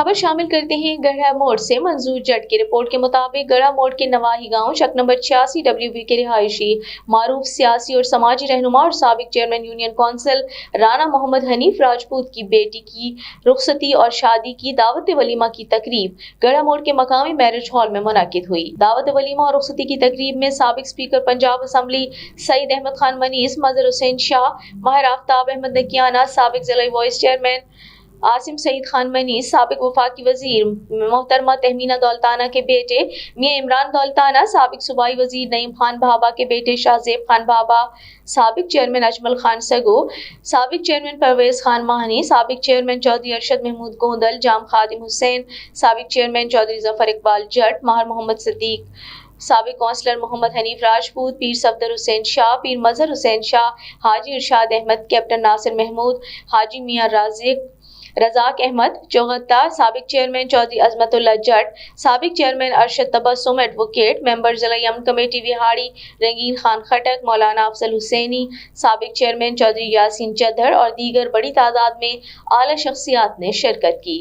खबर शामिल करते हैं गढ़ा मोड़ से मंजूर जट की रिपोर्ट के मुताबिक गढ़ा मोड़ के नवाही गांव शक नंबर 86 WV के रिहायशी मारूफ सियासी और समाजी रहनुमा और साबिक chairman union council Rana Mohammad Hanif Rajput की बेटी की रुखसती और शादी की दावत वलीमा की तकरीब गढ़ा मोड़ के मकामी मैरिज हॉल में मुनाकिद हुई। दावत वलीमा और रुखसती की तकरीब में साबिक स्पीकर पंजाब असम्बली सईद अहमद खान मनीस, मजहर हुसैन शाह, माहिर आफ्ताब अहमद नकियाना, साबिक जिला वाइस चेयरमैन आसिम सईद खान मनीस, साबिक वफाकी वजीर मोहतरमा तहमीना दौलताना के बेटे मियां इमरान दौलताना, साबिक सूबाई वजीर नईम खान भाभा के बेटे शाहजेब खान भाभा, साबिक चेयरमैन अजमल खान सगो, साबिक चेयरमैन परवेज खान माहनी, साबिक चेयरमैन चौधरी अरशद महमूद गोंदल, जाम खादिम हुसैन, साबिक चेयरमैन चौधरी जफर इकबाल जट, माहर मोहम्मद सिद्दीक, साबिक कौंसलर मोहम्मद हनीफ राजपूत, पीर सफदर हुसैन शाह, पीर मजहर हुसैन शाह, हाजी इरशाद अहमद, कैप्टन नासिर महमूद, हाजी मियां रजाक अहमद चौगता, साबिक चेयरमैन चौधरी अजमतुल्लाह जट, साबिक chairman Arshad Tabassum advocate, member जिला यमन कमेटी विहाड़ी रंगीन खान खटक, मौलाना अफजल हुसैनी, साबिक चेयरमैन चौधरी यासीन चद्दर और दीगर बड़ी तादाद में आला शख्सियात ने शिरकत की।